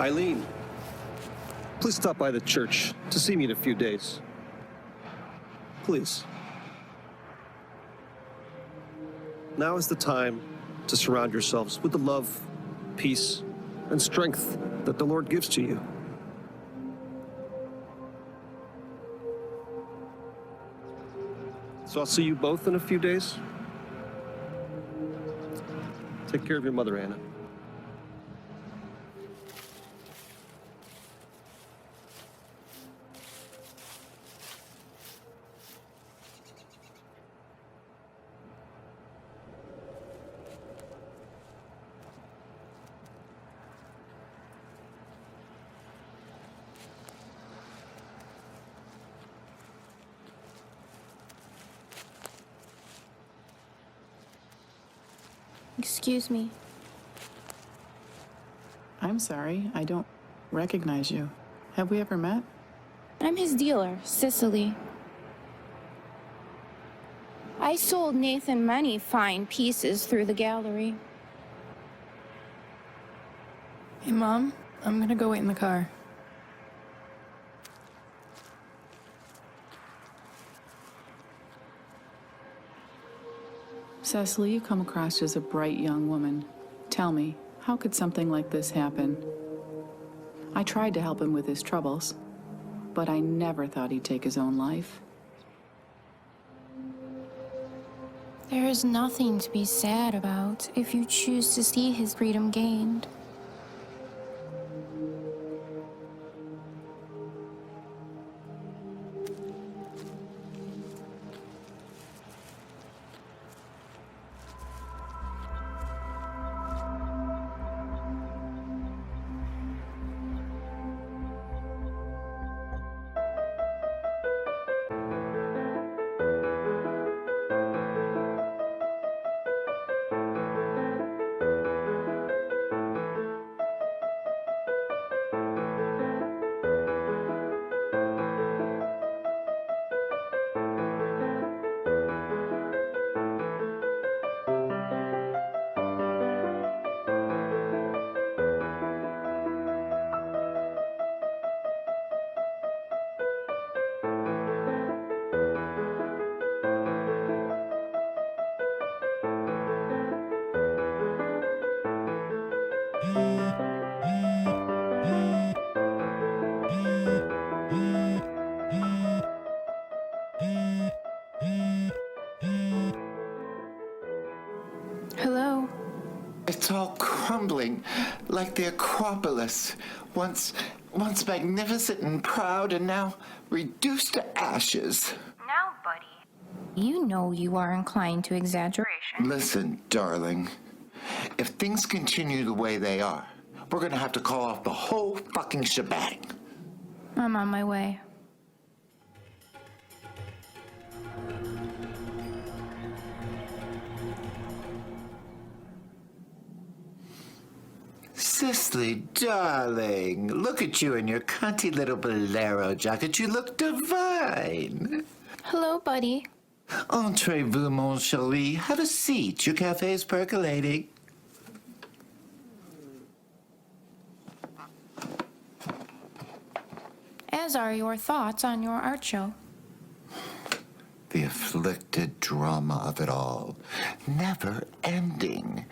Eileen, please stop by the church to see me in a few days. Please. Now is the time to surround yourselves with the love, peace, and strength that the Lord gives to you. So I'll see you both in a few days. Take care of your mother, Anna. Excuse me. I'm sorry, I don't recognize you. Have we ever met? I'm his dealer, Cecily. I sold Nathan many fine pieces through the gallery. Hey, Mom, I'm gonna go wait in the car. Cecily, you come across as a bright young woman. Tell me, how could something like this happen? I tried to help him with his troubles, but I never thought he'd take his own life. There is nothing to be sad about if you choose to see his freedom gained. Hello? It's all crumbling, like the Acropolis. Once magnificent and proud, and now reduced to ashes. Now, buddy. You know you are inclined to exaggeration. Listen, darling. If things continue the way they are, we're gonna have to call off the whole fucking shebang. I'm on my way. Cecily, darling, look at you in your cunty little bolero jacket. You look divine. Hello, buddy. Entrez-vous, mon chéri. Have a seat. Your cafe's percolating. As are your thoughts on your art show. The afflicted drama of it all. Never ending.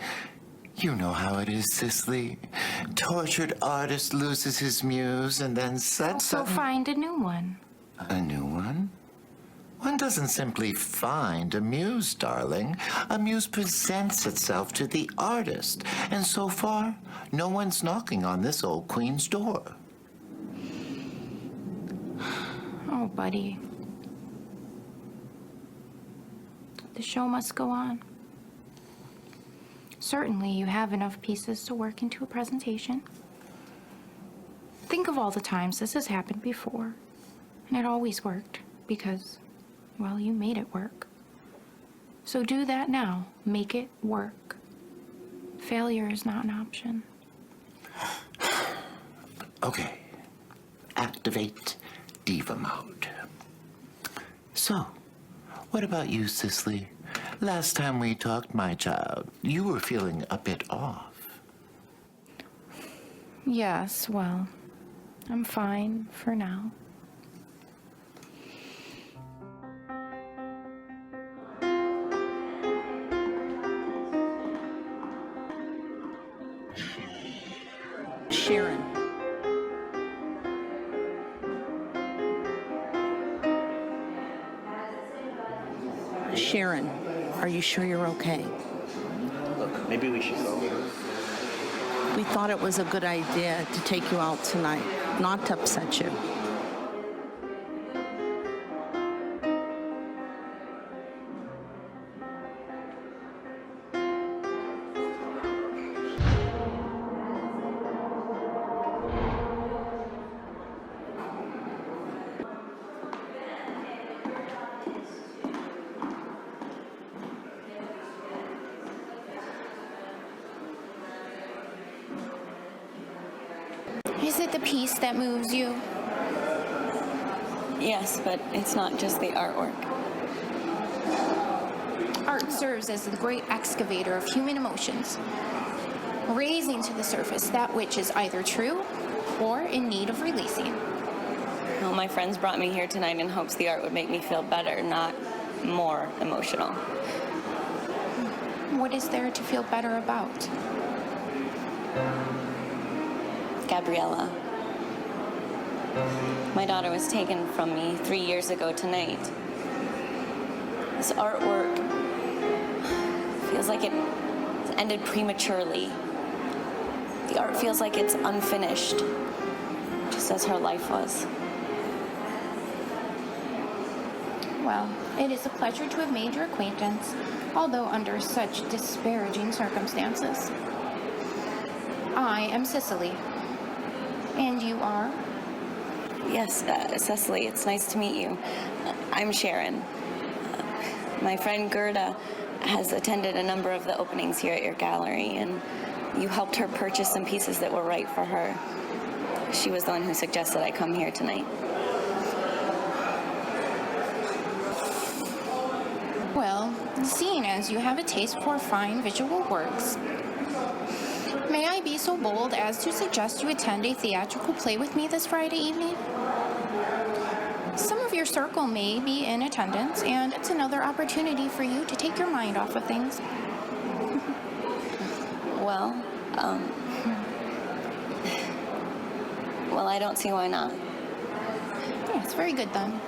You know how it is, Cecily. Tortured artist loses his muse and then So suddenly... find a new one. A new one? One doesn't simply find a muse, darling. A muse presents itself to the artist. And so far, no one's knocking on this old queen's door. Oh, buddy. The show must go on. Certainly, you have enough pieces to work into a presentation. Think of all the times this has happened before, and it always worked because, well, you made it work. So do that now. Make it work. Failure is not an option. Okay. Activate diva mode. So, what about you, Cecily? Last time we talked, my child, you were feeling a bit off. Yes, well, I'm fine for now. Sharon. Sharon, are you sure you're okay? Look, maybe we should go. We thought it was a good idea to take you out tonight, not to upset you. Is it the piece that moves you? Yes, but it's not just the artwork. Art serves as the great excavator of human emotions, raising to the surface that which is either true or in need of releasing. Well, my friends brought me here tonight in hopes the art would make me feel better, not more emotional. What is there to feel better about? Gabriella. My daughter was taken from me 3 years ago tonight. This artwork feels like it ended prematurely. The art feels like it's unfinished, just as her life was. Well, it is a pleasure to have made your acquaintance, although under such disparaging circumstances. I am Cecily. And you are? Yes, Cecily, it's nice to meet you. I'm Sharon. My friend Gerda has attended a number of the openings here at your gallery, and you helped her purchase some pieces that were right for her. She was the one who suggested I come here tonight. Well, seeing as you have a taste for fine visual works, may I be so bold as to suggest you attend a theatrical play with me this Friday evening? Some of your circle may be in attendance, and it's another opportunity for you to take your mind off of things. Well, well, I don't see why not. Yes, very good then.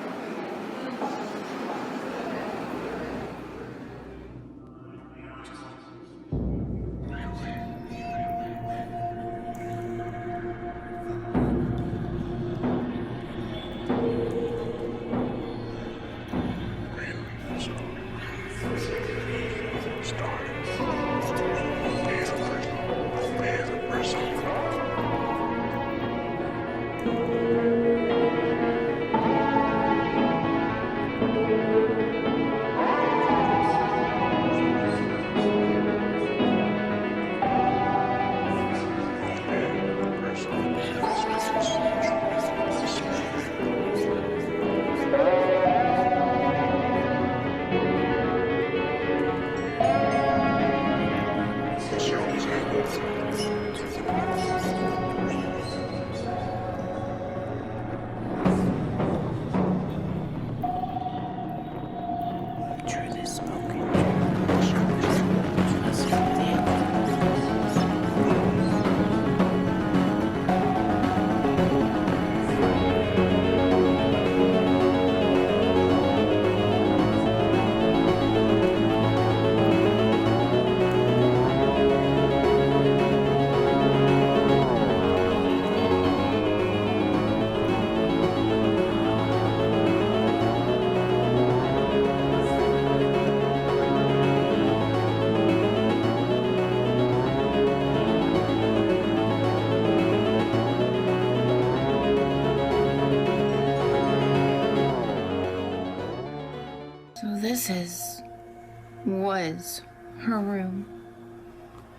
Was her room.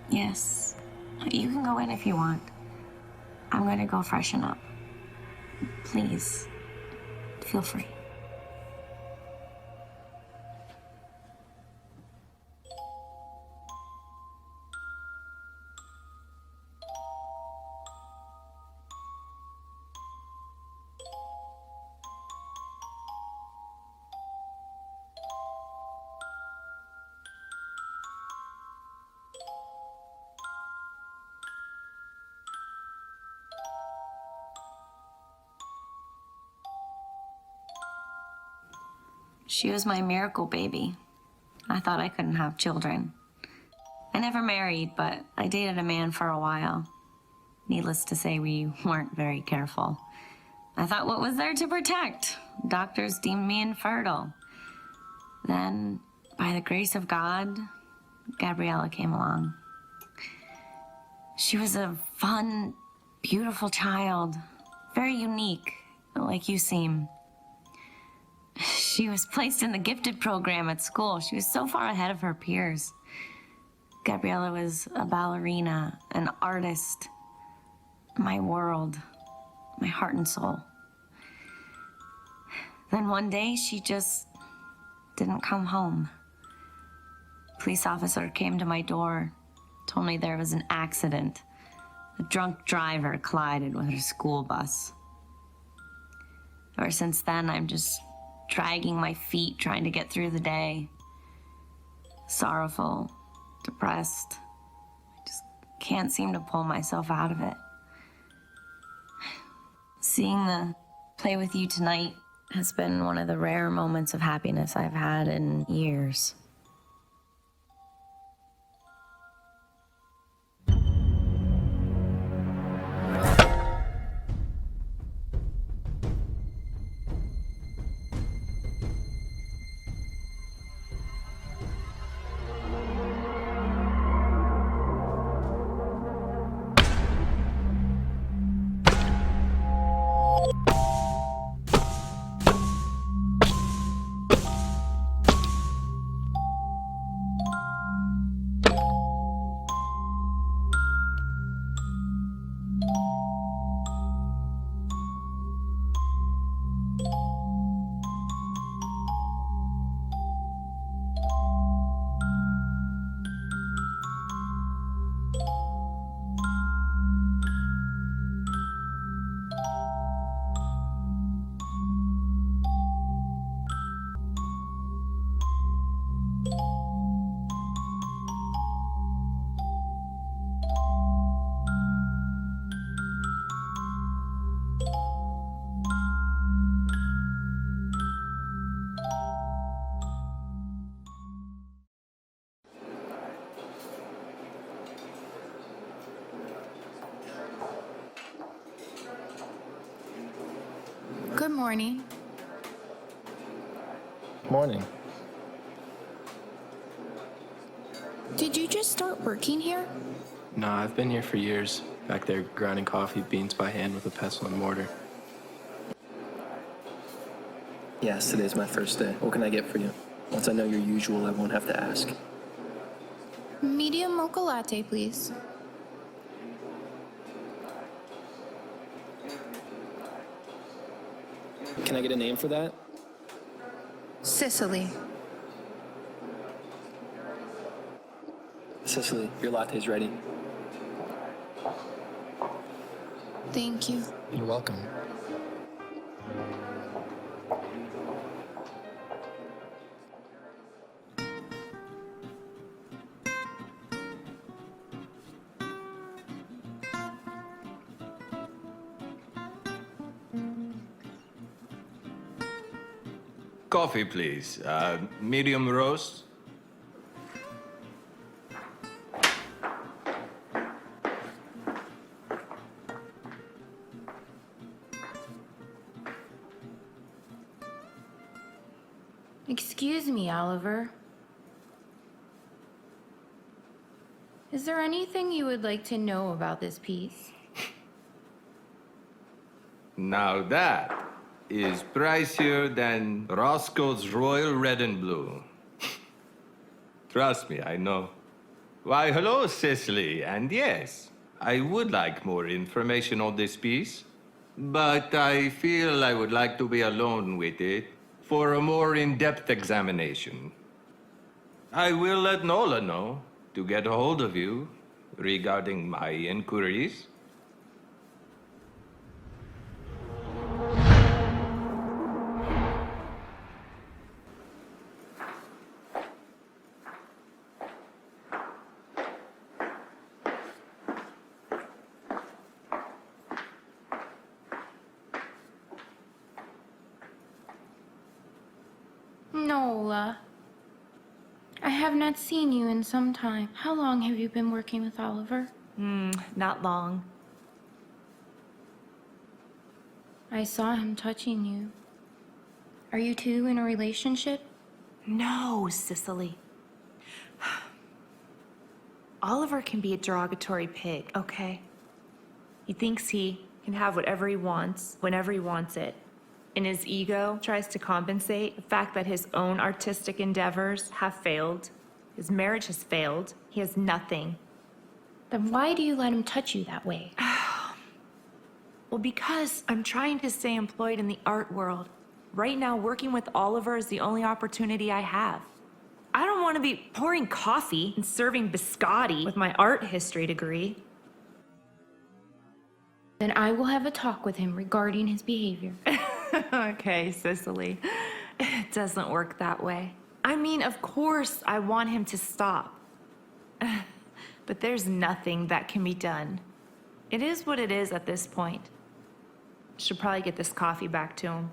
Yes, you can go in if you want. I'm going to go freshen up. Please, feel free. She was my miracle baby. I thought I couldn't have children. I never married, but I dated a man for a while. Needless to say, we weren't very careful. I thought, what was there to protect? Doctors deemed me infertile. Then, by the grace of God, Gabriella came along. She was a fun, beautiful child, very unique, like you seem. She was placed in the gifted program at school. She was so far ahead of her peers. Gabriella was a ballerina, an artist, my world, my heart and soul. Then one day, she just didn't come home. A police officer came to my door, told me there was an accident. A drunk driver collided with her school bus. Ever since then, I'm just dragging my feet, trying to get through the day. Sorrowful, depressed. I just can't seem to pull myself out of it. Seeing the play with you tonight has been one of the rare moments of happiness I've had in years. Good morning. Morning. Did you just start working here? Nah, I've been here for years. Back there grinding coffee beans by hand with a pestle and mortar. Yes, today's my first day. What can I get for you? Once I know your usual, I won't have to ask. Medium mocha latte, please. Can I get a name for that? Cecily. Cecily, your latte's ready. Thank you. You're welcome. Coffee, please. Medium roast. Excuse me, Oliver. Is there anything you would like to know about this piece? Now that is pricier than Roscoe's Royal Red and Blue. Trust me, I know. Why, hello, Cecily. And yes, I would like more information on this piece, but I feel I would like to be alone with it for a more in-depth examination. I will let Nola know to get a hold of you regarding my inquiries. No. I have not seen you in some time. How long have you been working with Oliver? Not long. I saw him touching you. Are you two in a relationship? No, Cecily. Oliver can be a derogatory pig, okay? He thinks he can have whatever he wants, whenever he wants it. And his ego tries to compensate the fact that his own artistic endeavors have failed. His marriage has failed. He has nothing. Then why do you let him touch you that way? Well, because I'm trying to stay employed in the art world. Right now, working with Oliver is the only opportunity I have. I don't want to be pouring coffee and serving biscotti with my art history degree. Then I will have a talk with him regarding his behavior. Okay, Cecily. It doesn't work that way. I mean, of course, I want him to stop. But there's nothing that can be done. It is what it is at this point. Should probably get this coffee back to him.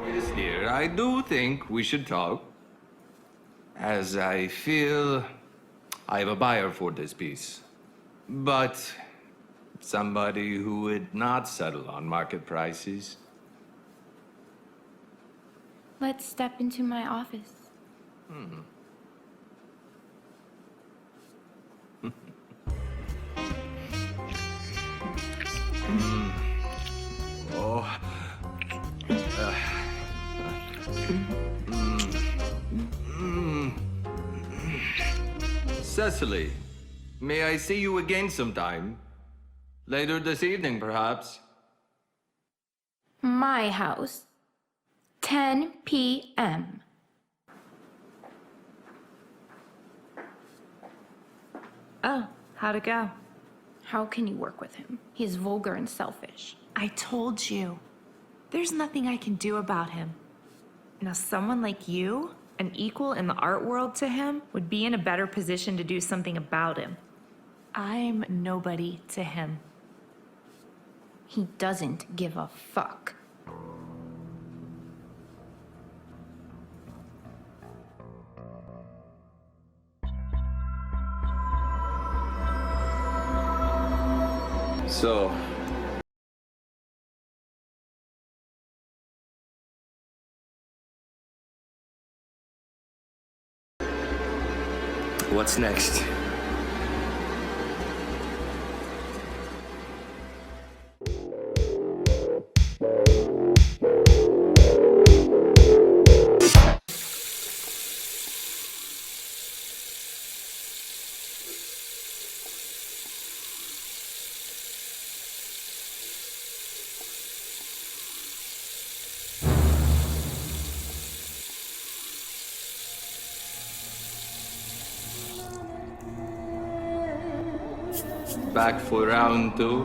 Yes, dear, I do think we should talk. As I feel I have a buyer for this piece. But somebody who would not settle on market prices. Let's step into my office. Oh. Cecily, may I see you again sometime? Later this evening, perhaps? My house. 10 p.m. Oh, how'd it go? How can you work with him? He is vulgar and selfish. I told you. There's nothing I can do about him. Now, someone like you, an equal in the art world to him, would be in a better position to do something about him. I'm nobody to him. He doesn't give a fuck. So, what's next? Back for round two.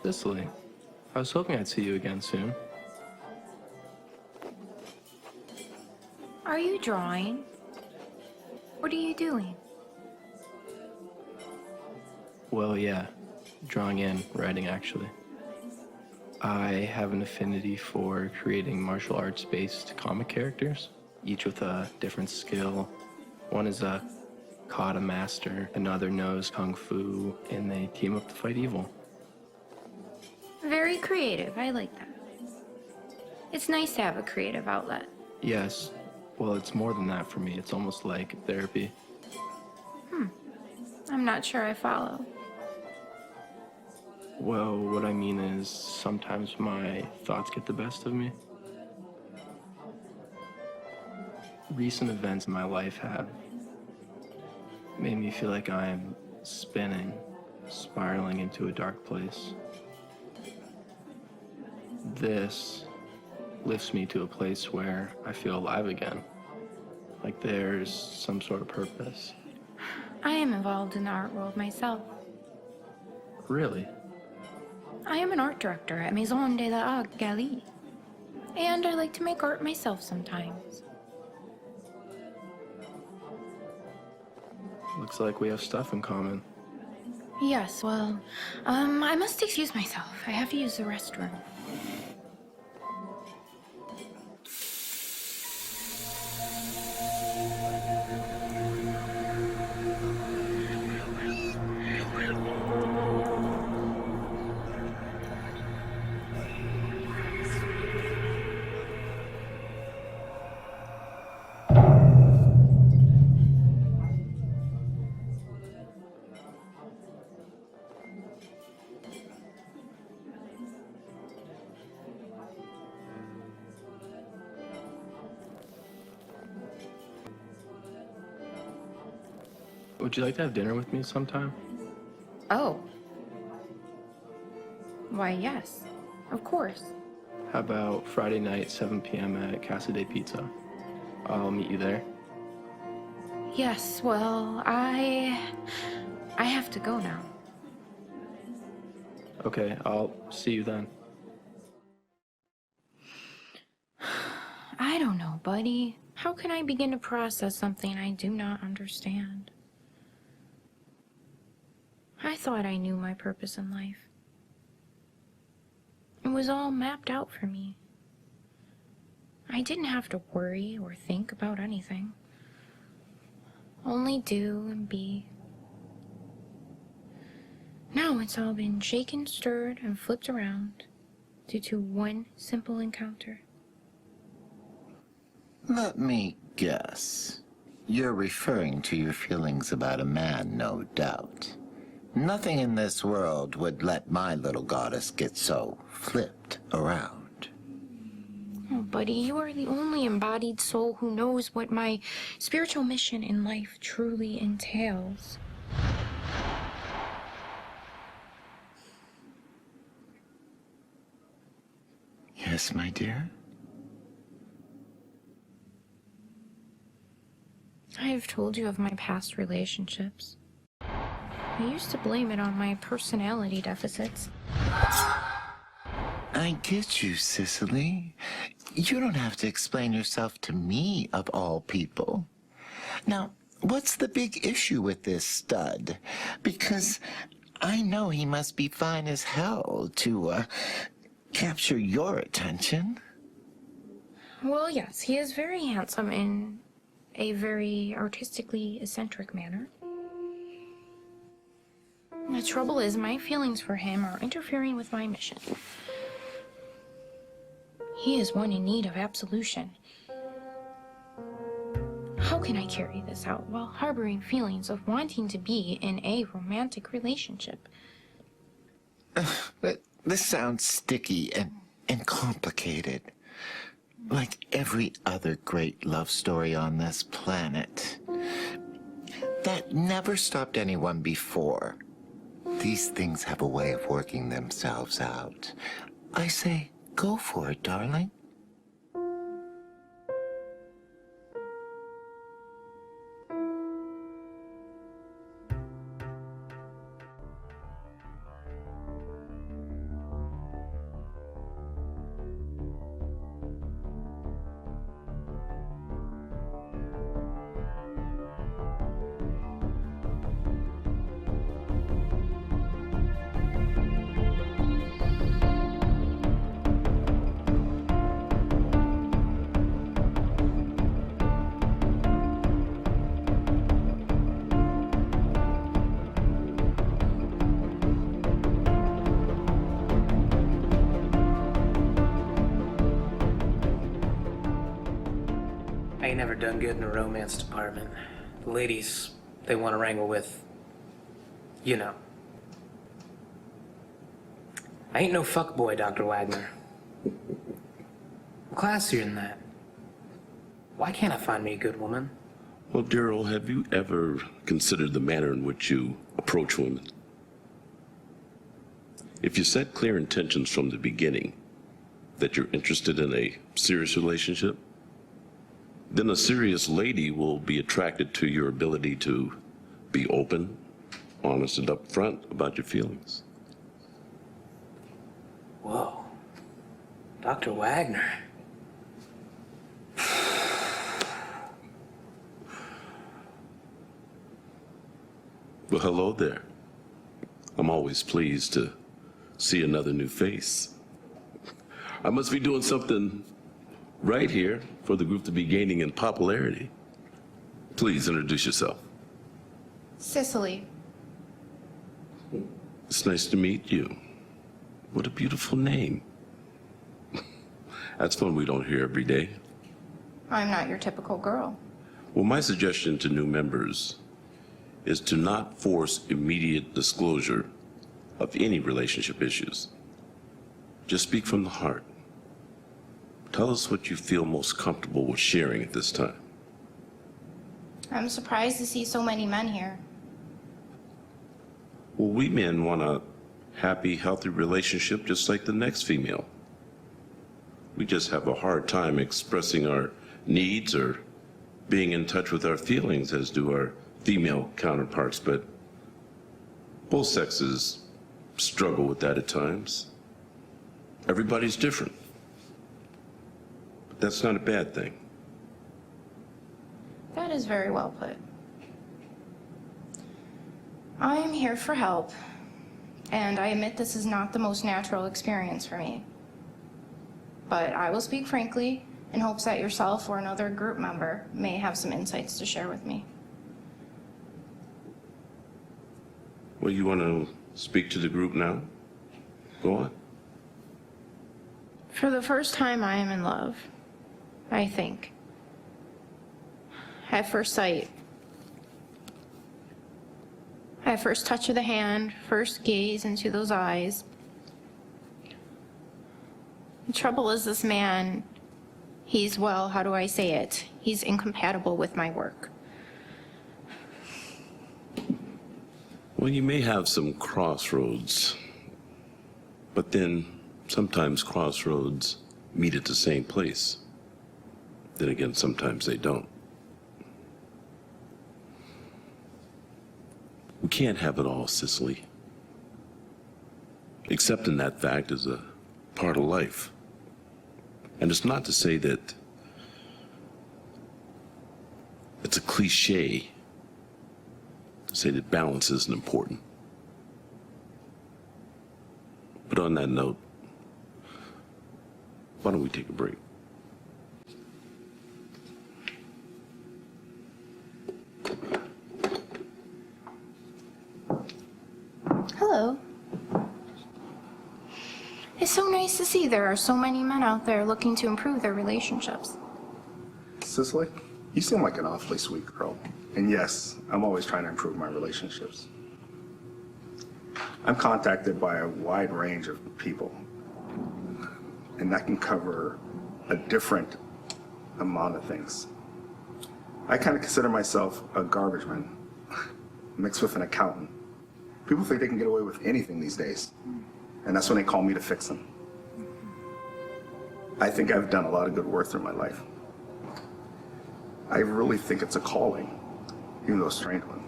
Cecily, I was hoping I'd see you again soon. Are you drawing? What are you doing? Well, yeah, drawing and writing, actually. I have an affinity for creating martial arts-based comic characters, each with a different skill. One is a kata master, another knows kung fu, and they team up to fight evil. Very creative. I like that. It's nice to have a creative outlet. Yes, well, it's more than that for me. It's almost like therapy. I'm not sure I follow. Well, what I mean is sometimes my thoughts get the best of me. Recent events in my life have made me feel like I'm spinning, spiraling into a dark place. This lifts me to a place where I feel alive again, like there's some sort of purpose. I am involved in the art world myself. Really? I am an art director at Maison de l'Art Galerie. And I like to make art myself sometimes. Looks like we have stuff in common. Yes, well, I must excuse myself. I have to use the restroom. Would you like to have dinner with me sometime? Oh. Why, yes. Of course. How about Friday night, 7 p.m. at Casa de Pizza? I'll meet you there. Yes, well, I have to go now. Okay, I'll see you then. I don't know, buddy. How can I begin to process something I do not understand? I thought I knew my purpose in life. It was all mapped out for me. I didn't have to worry or think about anything. Only do and be. Now it's all been shaken, stirred, and flipped around due to one simple encounter. Let me guess. You're referring to your feelings about a man, no doubt. Nothing in this world would let my little goddess get so flipped around. Oh, buddy, you are the only embodied soul who knows what my spiritual mission in life truly entails. Yes, my dear? I have told you of my past relationships. I used to blame it on my personality deficits. I get you, Cecily. You don't have to explain yourself to me, of all people. Now, what's the big issue with this stud? Because I know he must be fine as hell to, capture your attention. Well, yes, he is very handsome in a very artistically eccentric manner. The trouble is, my feelings for him are interfering with my mission. He is one in need of absolution. How can I carry this out while harboring feelings of wanting to be in a romantic relationship? But this sounds sticky and complicated. Like every other great love story on this planet. That never stopped anyone before. These things have a way of working themselves out. I say, go for it, darling. I ain't never done good in the romance department. The ladies, they want to wrangle with, you know. I ain't no fuckboy, Dr. Wagner. I'm classier than that. Why can't I find me a good woman? Well, Daryl, have you ever considered the manner in which you approach women? If you set clear intentions from the beginning that you're interested in a serious relationship, then a serious lady will be attracted to your ability to be open, honest, and upfront about your feelings. Whoa. Dr. Wagner. Well, hello there. I'm always pleased to see another new face. I must be doing something right here for the group to be gaining in popularity. Please introduce yourself. Cecily. It's nice to meet you. What a beautiful name. That's one we don't hear every day. I'm not your typical girl. Well, my suggestion to new members is to not force immediate disclosure of any relationship issues. Just speak from the heart. Tell us what you feel most comfortable with sharing at this time. I'm surprised to see so many men here. Well, we men want a happy, healthy relationship just like the next female. We just have a hard time expressing our needs or being in touch with our feelings as do our female counterparts, but both sexes struggle with that at times. Everybody's different. But that's not a bad thing. That is very well put. I am here for help, and I admit this is not the most natural experience for me. But I will speak frankly in hopes that yourself or another group member may have some insights to share with me. Well, you want to speak to the group now? Go on. For the first time, I am in love, I think. At first sight. At first touch of the hand, first gaze into those eyes. The trouble is this man, he's, well, how do I say it? He's incompatible with my work. Well, you may have some crossroads, but then sometimes crossroads meet at the same place. Then again, sometimes they don't. We can't have it all, Cecily. Accepting that fact is a part of life. And it's not to say that it's a cliche to say that balance isn't important. But on that note, why don't we take a break? It's so nice to see there are so many men out there looking to improve their relationships. Cecily, you seem like an awfully sweet girl. And yes, I'm always trying to improve my relationships. I'm contacted by a wide range of people, and that can cover a different amount of things. I kind of consider myself a garbage man mixed with an accountant. People think they can get away with anything these days, and that's when they call me to fix them. I think I've done a lot of good work through my life. I really think it's a calling, even though a strange one.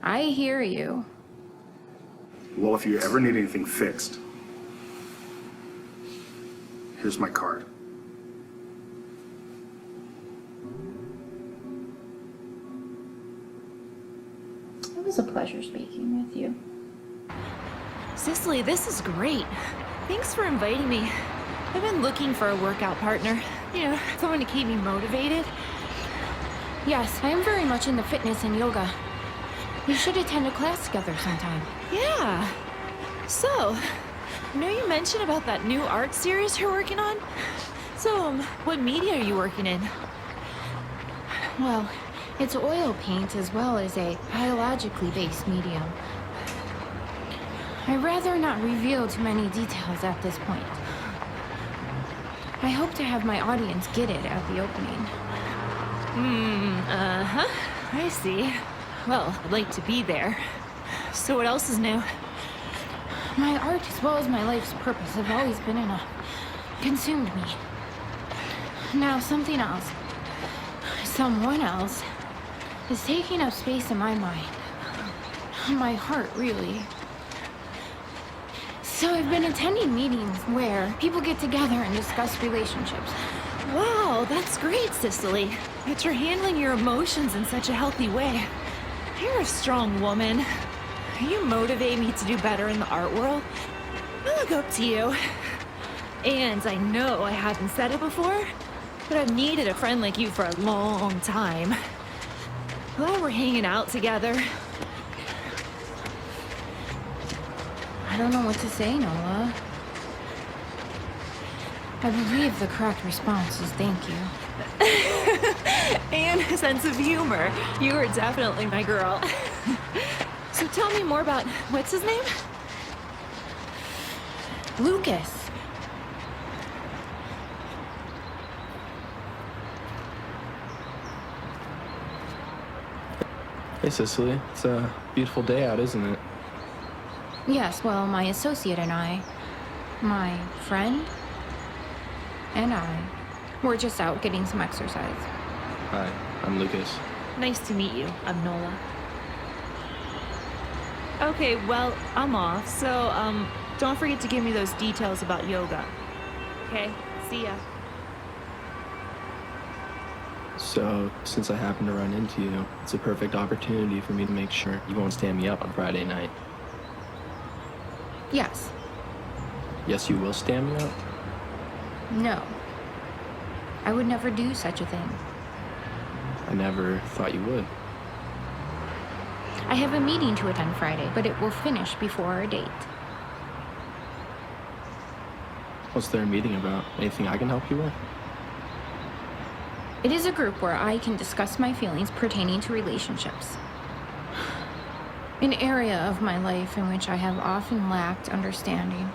I hear you. Well, if you ever need anything fixed, here's my card. It was a pleasure speaking with you. Cecily, this is great. Thanks for inviting me. I've been looking for a workout partner. You know, someone to keep me motivated. Yes, I am very much into fitness and yoga. We should attend a class together sometime. Yeah. So, I know you mentioned about that new art series you're working on. So, what media are you working in? Well, it's oil paint as well as a biologically based medium. I'd rather not reveal too many details at this point. I hope to have my audience get it at the opening. I see. Well, I'd like to be there. So what else is new? My art as well as my life's purpose have always been enough. Consumed me. Now something else. Someone else is taking up space in my mind. My heart, really. So I've been attending meetings where people get together and discuss relationships. Wow, that's great, Cecily. That you're handling your emotions in such a healthy way. You're a strong woman. You motivate me to do better in the art world. I look up to you. And I know I haven't said it before, but I've needed a friend like you for a long time. Glad we're hanging out together. I don't know what to say, Noah. I believe the correct response is thank you. And a sense of humor. You are definitely my girl. So tell me more about, what's his name? Lucas. Hey, Cecily. It's a beautiful day out, isn't it? Yes, well, my associate and I, my friend, and I, we're just out getting some exercise. Hi, I'm Lucas. Nice to meet you. I'm Nola. Okay, well, I'm off, so, don't forget to give me those details about yoga. Okay, see ya. So, since I happen to run into you, it's a perfect opportunity for me to make sure you won't stand me up on Friday night. Yes. Yes, you will stand me up? No. I would never do such a thing. I never thought you would. I have a meeting to attend Friday, but it will finish before our date. What's their meeting about? Anything I can help you with? It is a group where I can discuss my feelings pertaining to relationships. An area of my life in which I have often lacked understanding.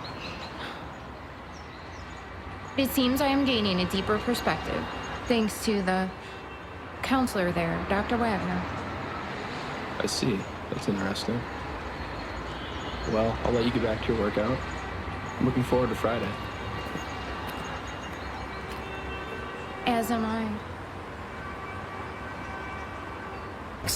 It seems I am gaining a deeper perspective, thanks to the counselor there, Dr. Wagner. I see. That's interesting. Well, I'll let you get back to your workout. I'm looking forward to Friday. As am I.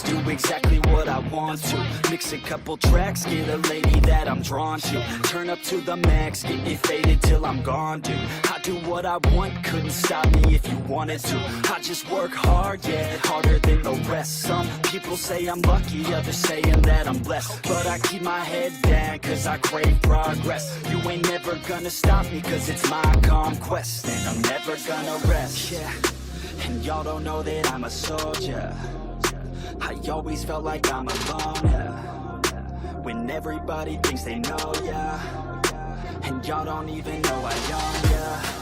Do exactly what I want to. Mix a couple tracks, get a lady that I'm drawn to. Turn up to the max, get me faded till I'm gone, dude. I do what I want, couldn't stop me if you wanted to. I just work hard, yeah, harder than the rest. Some people say I'm lucky, others saying that I'm blessed. But I keep my head down, cause I crave progress. You ain't never gonna stop me, cause it's my conquest. And I'm never gonna rest, yeah. And y'all don't know that I'm a soldier. I always felt like I'm alone, yeah. When everybody thinks they know, yeah. And y'all don't even know I own, yeah.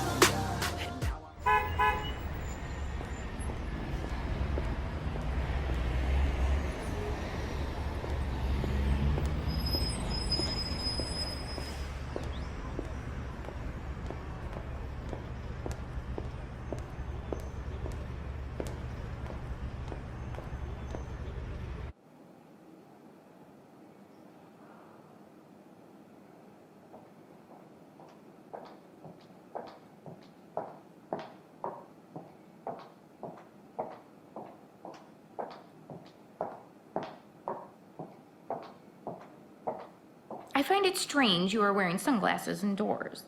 I find it strange you are wearing sunglasses indoors.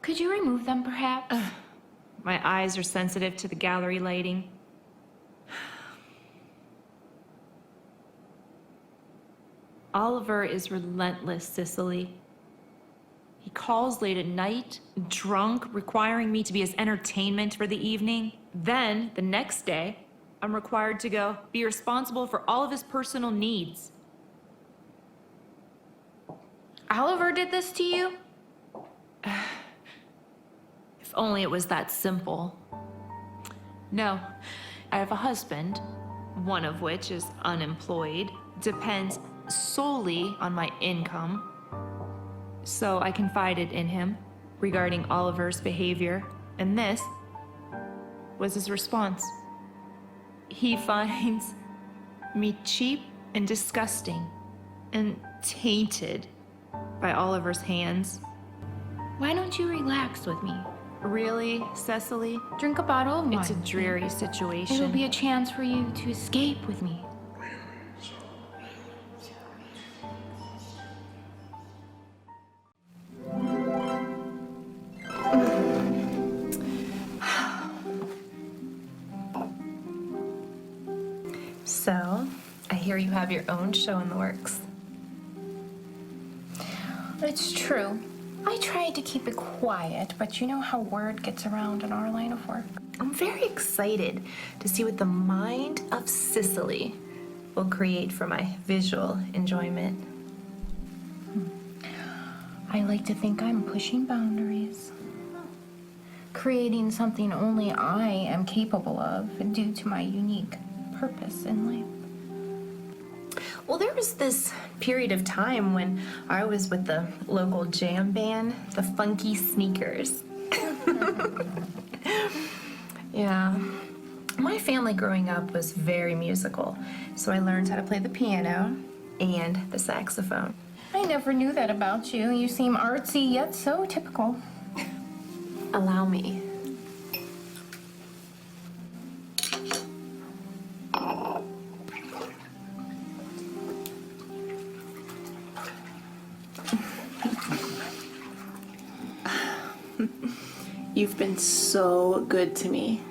Could you remove them, perhaps? My eyes are sensitive to the gallery lighting. Oliver is relentless, Cecily. He calls late at night, drunk, requiring me to be his entertainment for the evening. Then, the next day, I'm required to go be responsible for all of his personal needs. Oliver did this to you? If only it was that simple. No, I have a husband, one of which is unemployed, depends solely on my income. So I confided in him regarding Oliver's behavior, and this was his response. He finds me cheap and disgusting and tainted by Oliver's hands. Why don't you relax with me? Really, Cecily? Drink a bottle of wine. It's a dreary situation. It'll be a chance for you to escape with me. So, I hear you have your own show in the works. It's true. I tried to keep it quiet, but you know how word gets around in our line of work. I'm very excited to see what the mind of Cecily will create for my visual enjoyment. I like to think I'm pushing boundaries, creating something only I am capable of due to my unique purpose in life. Well, there was this period of time when I was with the local jam band, the Funky Sneakers. Yeah. My family growing up was very musical, so I learned how to play the piano and the saxophone. I never knew that about you. You seem artsy yet so typical. Allow me. You've been so good to me.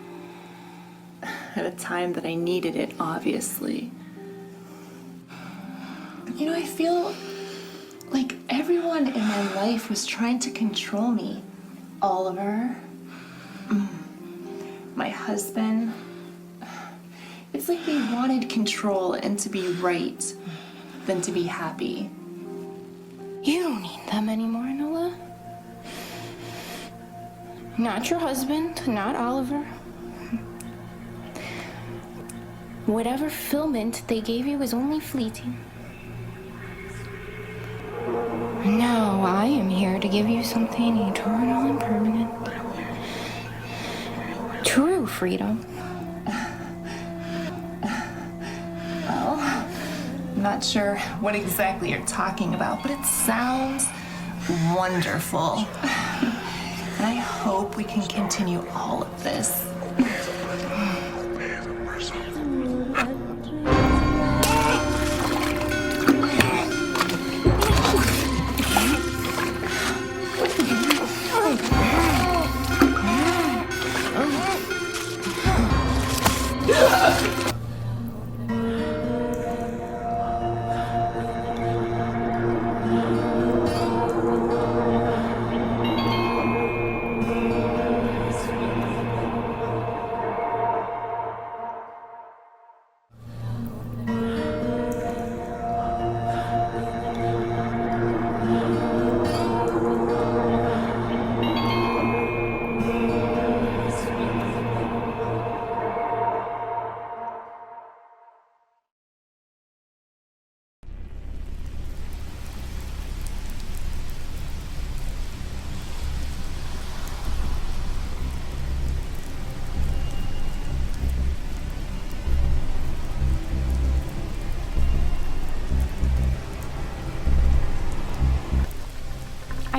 At a time that I needed it, obviously. You know, I feel like everyone in my life was trying to control me. Oliver, my husband. It's like they wanted control and to be right than to be happy. You don't need them anymore, Nola. Not your husband, not Oliver. Whatever fulfillment they gave you was only fleeting. Now I am here to give you something eternal and permanent. True freedom. Well, I'm not sure what exactly you're talking about, but it sounds wonderful. And I hope we can continue all of this.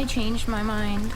I changed my mind.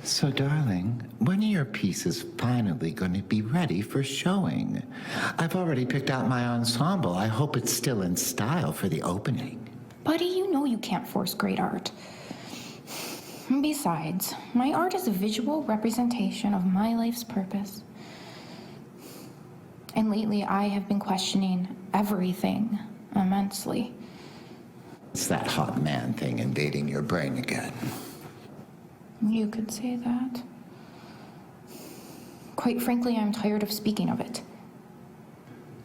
So, darling, when are your pieces finally going to be ready for showing? I've already picked out my ensemble. I hope it's still in style for the opening. Buddy, you know you can't force great art. Besides, my art is a visual representation of my life's purpose. And lately, I have been questioning everything immensely. It's that hot man thing invading your brain again. You could say that. Quite frankly, I'm tired of speaking of it.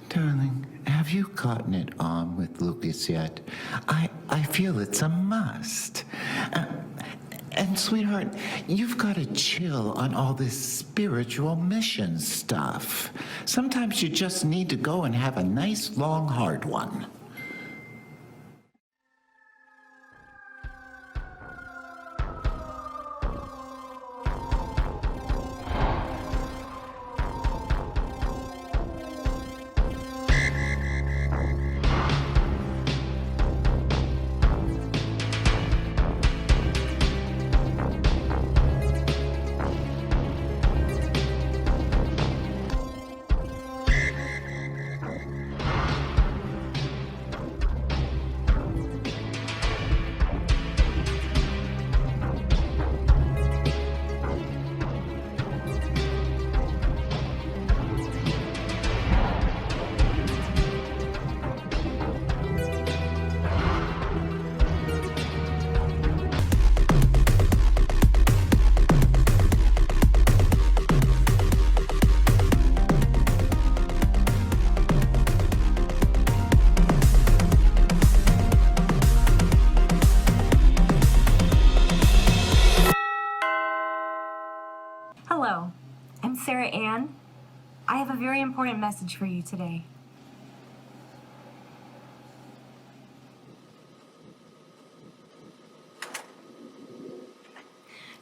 Darling, have you gotten it on with Lucas yet? I feel it's a must. And sweetheart, you've got to chill on all this spiritual mission stuff. Sometimes you just need to go and have a nice, long, hard one. Hello, I'm Sarah Ann. I have a very important message for you today.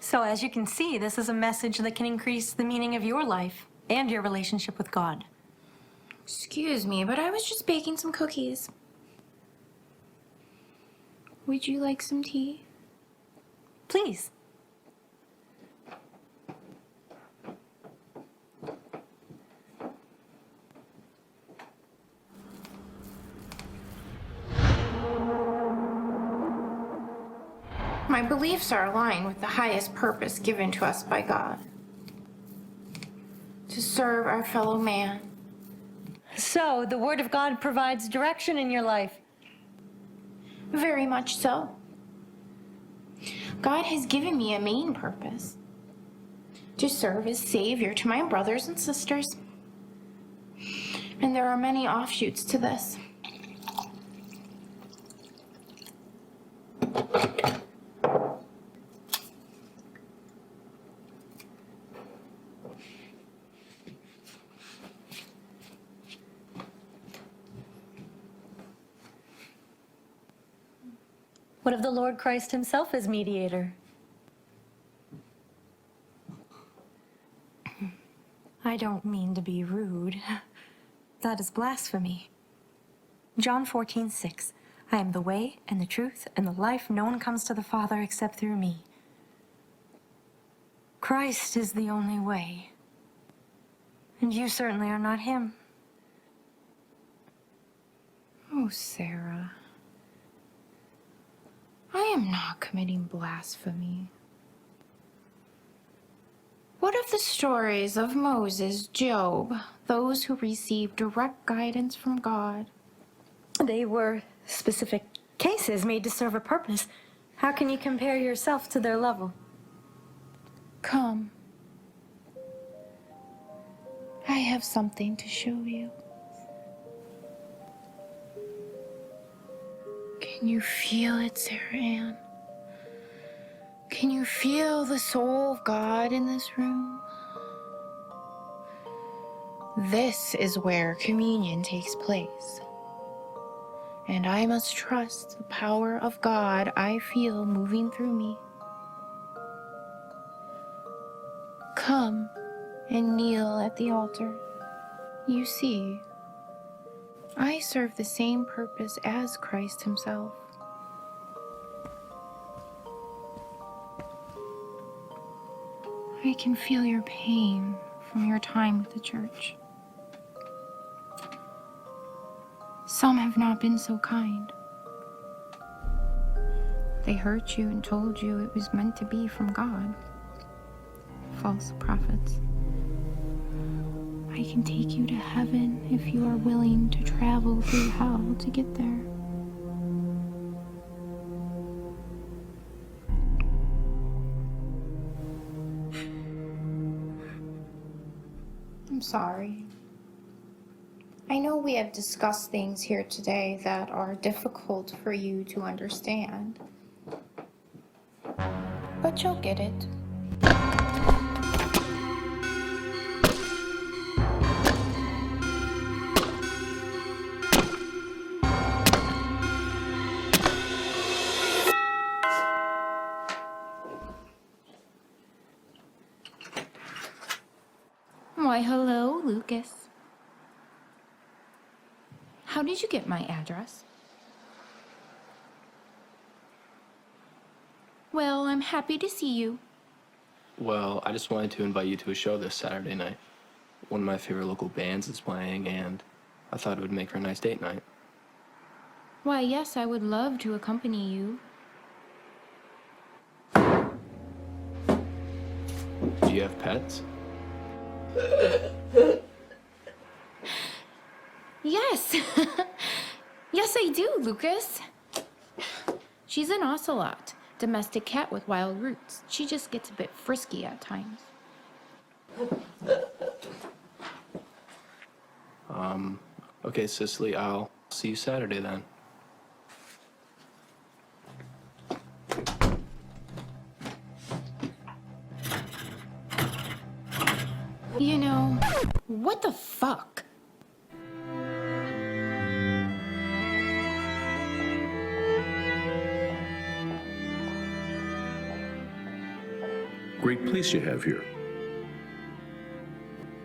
So as you can see, this is a message that can increase the meaning of your life and your relationship with God. Excuse me, but I was just baking some cookies. Would you like some tea? Please. My beliefs are aligned with the highest purpose given to us by God. To serve our fellow man. So, the Word of God provides direction in your life. Very much so. God has given me a main purpose. To serve as Savior to my brothers and sisters. And there are many offshoots to this. What of the Lord Christ himself as mediator? I don't mean to be rude. That is blasphemy. John 14:6. I am the way and the truth and the life. No one comes to the Father except through me. Christ is the only way. And you certainly are not him. Oh, Sarah. I am not committing blasphemy. What of the stories of Moses, Job, those who received direct guidance from God? They were specific cases made to serve a purpose. How can you compare yourself to their level? Come. I have something to show you. Can you feel it, Sarah Ann? Can you feel the soul of God in this room? This is where communion takes place. And I must trust the power of God I feel moving through me. Come and kneel at the altar. You see, I serve the same purpose as Christ himself. I can feel your pain from your time with the church. Some have not been so kind. They hurt you and told you it was meant to be from God. False prophets. I can take you to heaven if you are willing to travel through hell to get there. I'm sorry. I know we have discussed things here today that are difficult for you to understand. But you'll get it. Why, hello, Lucas. How did you get my address? Well, I'm happy to see you. Well, I just wanted to invite you to a show this Saturday night. One of my favorite local bands is playing, and I thought it would make for a nice date night. Why, yes, I would love to accompany you. Do you have pets? Yes. Yes, I do, Lucas. She's an ocelot, domestic cat with wild roots. She just gets a bit frisky at times. Okay, Cecily, I'll see you Saturday then. You know, what the fuck? Great place you have here.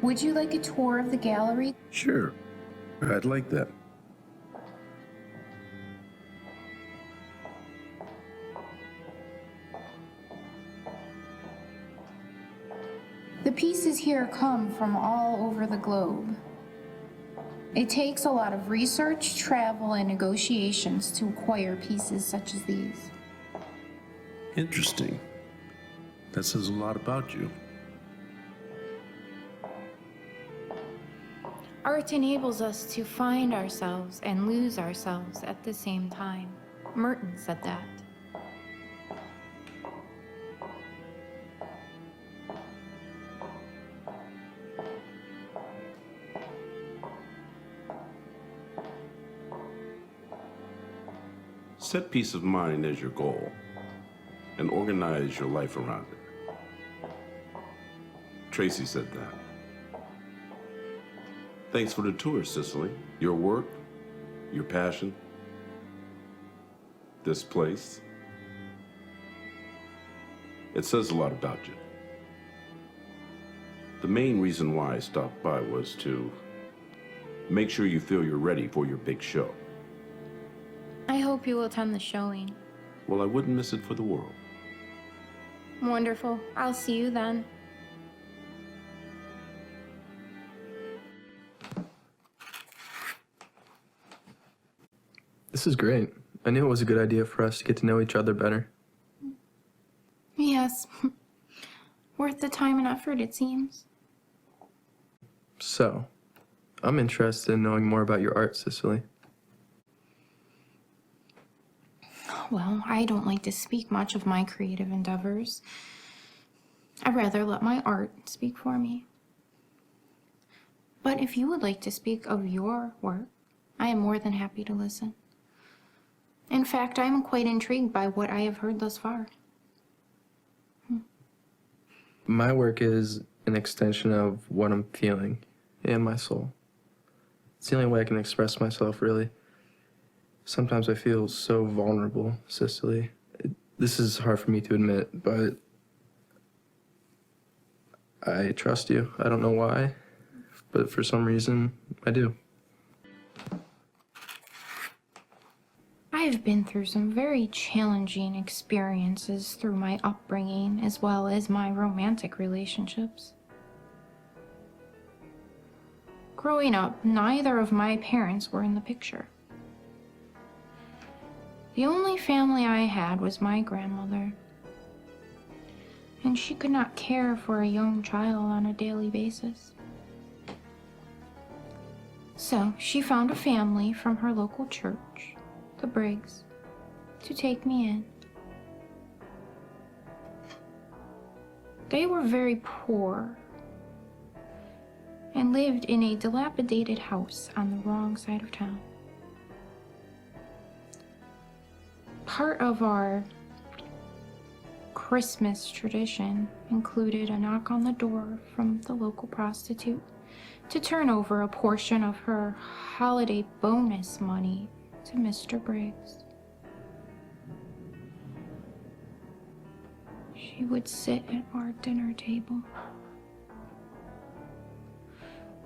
Would you like a tour of the gallery? Sure, I'd like that. The pieces here come from all over the globe. It takes a lot of research, travel, and negotiations to acquire pieces such as these. Interesting. That says a lot about you. Art enables us to find ourselves and lose ourselves at the same time. Merton said that. Set peace of mind as your goal and organize your life around it. Tracy said that. Thanks for the tour, Cecily. Your work, your passion, this place. It says a lot about you. The main reason why I stopped by was to make sure you feel you're ready for your big show. I hope you will attend the showing. Well, I wouldn't miss it for the world. Wonderful. I'll see you then. This is great. I knew it was a good idea for us to get to know each other better. Yes. Worth the time and effort, it seems. So, I'm interested in knowing more about your art, Cecily. Well, I don't like to speak much of my creative endeavors. I'd rather let my art speak for me. But if you would like to speak of your work, I am more than happy to listen. In fact, I am quite intrigued by what I have heard thus far. My work is an extension of what I'm feeling in my soul. It's the only way I can express myself, really. Sometimes I feel so vulnerable, Cecily. This is hard for me to admit, but I trust you. I don't know why, but for some reason, I do. I've been through some very challenging experiences through my upbringing as well as my romantic relationships. Growing up, neither of my parents were in the picture. The only family I had was my grandmother, and she could not care for a young child on a daily basis. So she found a family from her local church, the Briggs, to take me in. They were very poor and lived in a dilapidated house on the wrong side of town. Part of our Christmas tradition included a knock on the door from the local prostitute to turn over a portion of her holiday bonus money to Mr. Briggs. She would sit at our dinner table,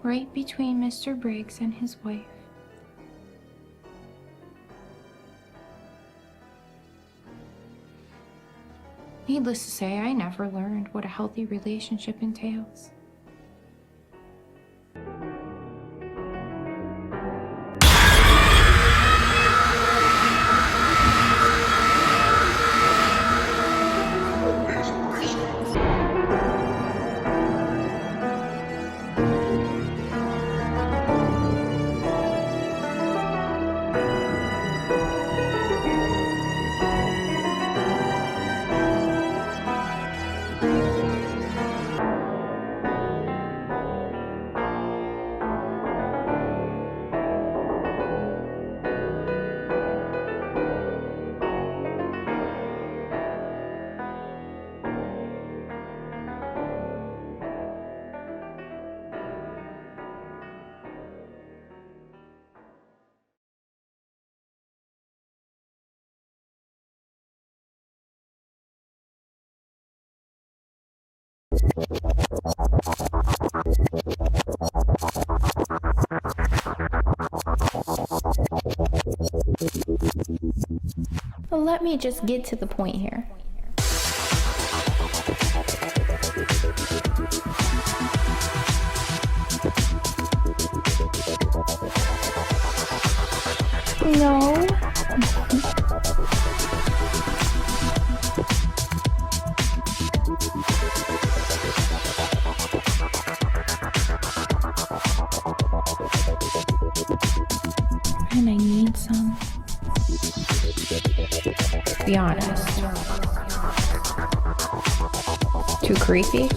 right between Mr. Briggs and his wife. Needless to say, I never learned what a healthy relationship entails. Well, let me just get to the point here. No. And I need some. Be honest. Too creepy?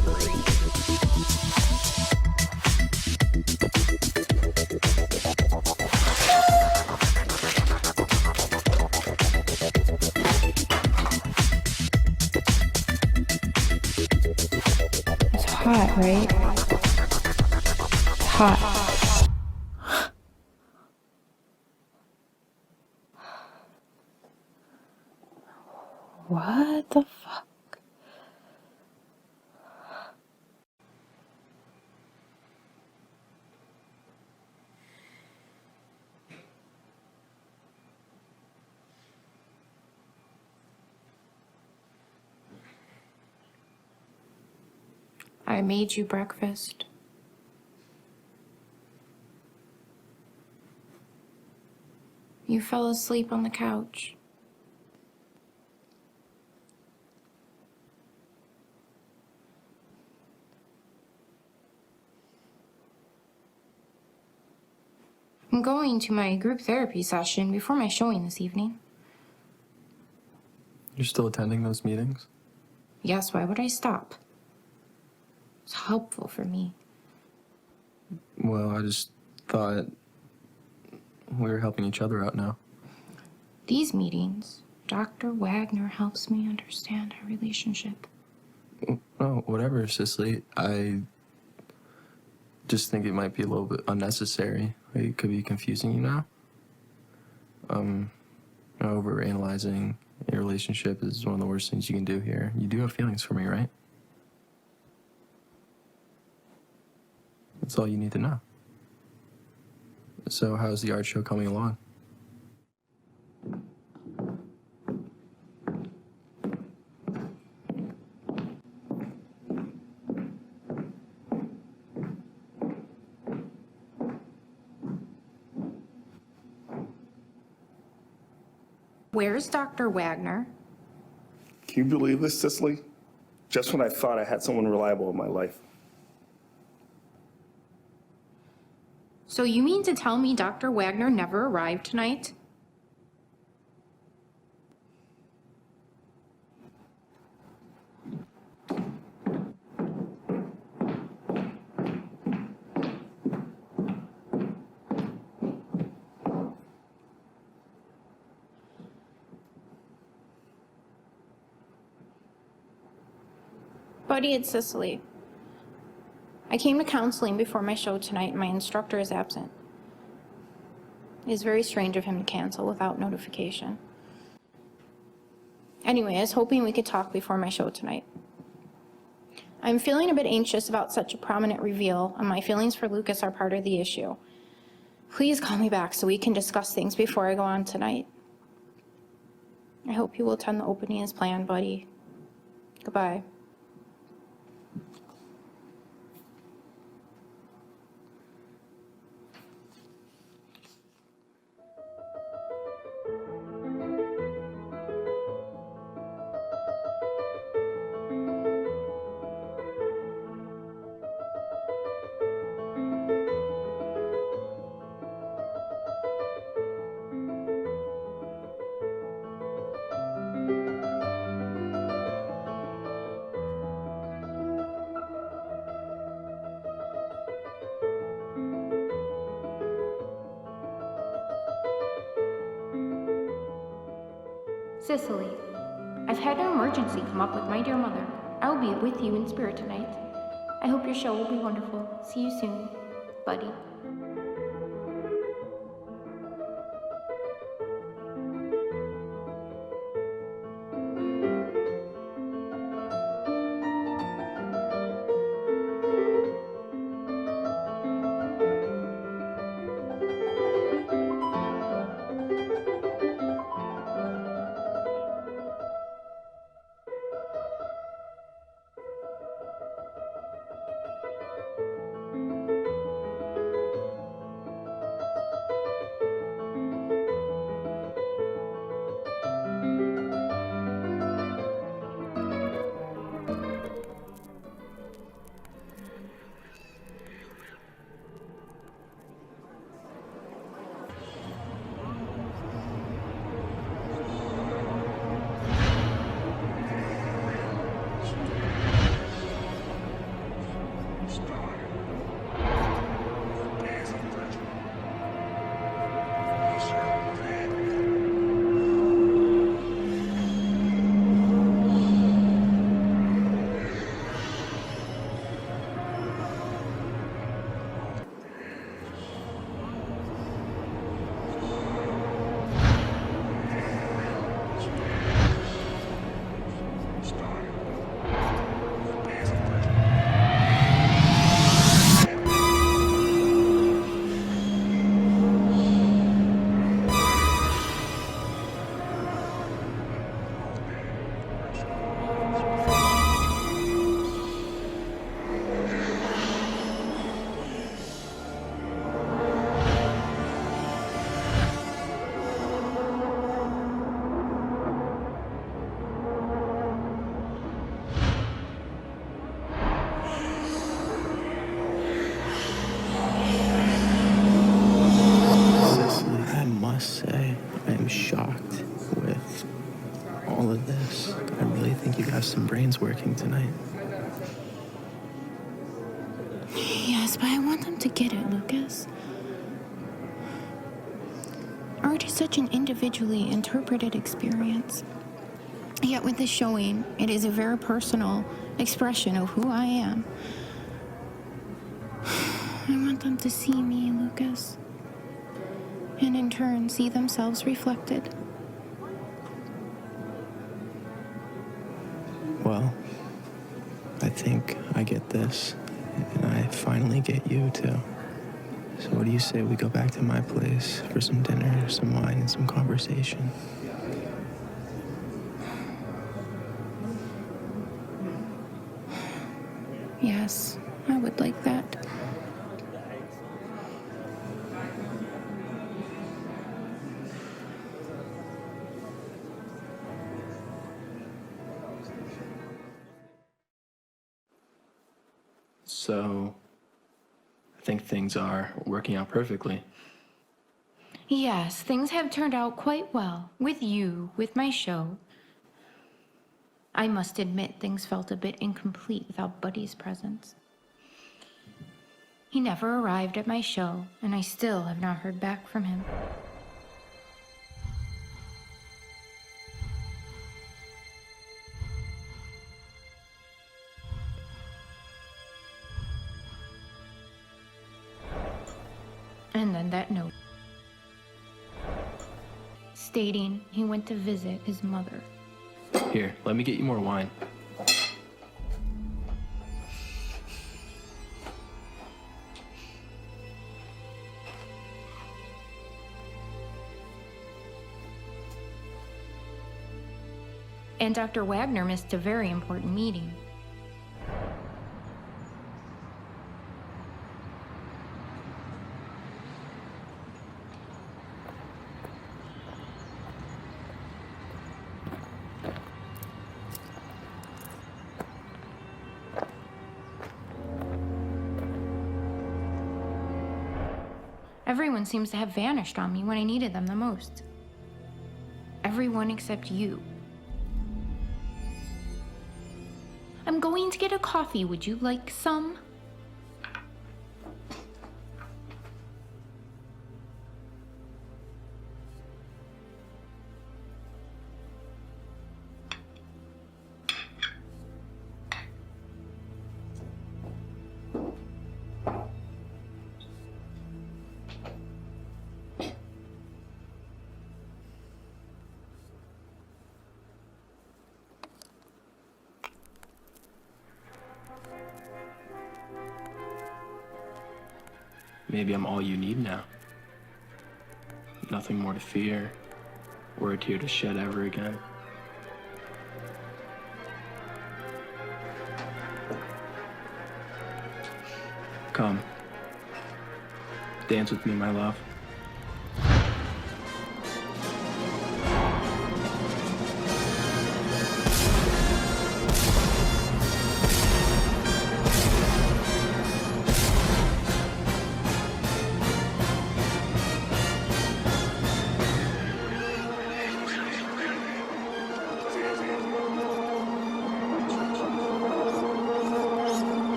It's hot, right? Hot. What the fuck? I made you breakfast. You fell asleep on the couch. I'm going to my group therapy session before my showing this evening. You're still attending those meetings? Yes, why would I stop? It's helpful for me. Well, I just thought we were helping each other out now. These meetings, Dr. Wagner helps me understand our relationship. Oh, whatever, Cecily. I just think it might be a little bit unnecessary. It could be confusing you now. Overanalyzing your relationship is one of the worst things you can do here. You do have feelings for me, right? That's all you need to know. So how's the art show coming along? Where's Dr. Wagner? Can you believe this, Cecily? Just when I thought I had someone reliable in my life. So you mean to tell me Dr. Wagner never arrived tonight? Buddy, it's Cecily. I came to counseling before my show tonight and my instructor is absent. It is very strange of him to cancel without notification. Anyway, I was hoping we could talk before my show tonight. I'm feeling a bit anxious about such a prominent reveal, and my feelings for Lucas are part of the issue. Please call me back so we can discuss things before I go on tonight. I hope you will attend the opening as planned, buddy. Goodbye. Cecily, I've had an emergency come up with my dear mother. I will be with you in spirit tonight. I hope your show will be wonderful. See you soon, buddy. have some brains working tonight. Yes, but I want them to get it, Lucas. Art is such an individually interpreted experience. Yet with this showing, it is a very personal expression of who I am. I want them to see me, Lucas, and in turn see themselves reflected. Well, I think I get this, and I finally get you, too. So what do you say we go back to my place for some dinner, some wine, and some conversation? Yes, I would like that. So, I think things are working out perfectly. Yes, things have turned out quite well. With you, with my show. I must admit, things felt a bit incomplete without Buddy's presence. He never arrived at my show, and I still have not heard back from him. And then that note, stating he went to visit his mother. Here, let me get you more wine. And Dr. Wagner missed a very important meeting. Everyone seems to have vanished on me when I needed them the most. Everyone except you. I'm going to get a coffee. Would you like some? Maybe I'm all you need now. Nothing more to fear, or a tear to shed ever again. Come. Dance with me, my love.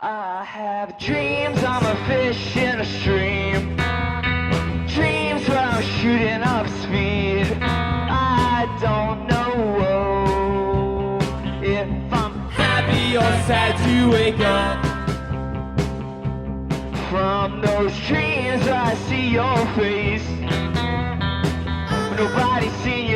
I have dreams, I'm a fish in a stream. Dreams where I'm shooting up speed. I don't know if I'm happy or sad to wake up from those dreams where I see your face. Nobody's seen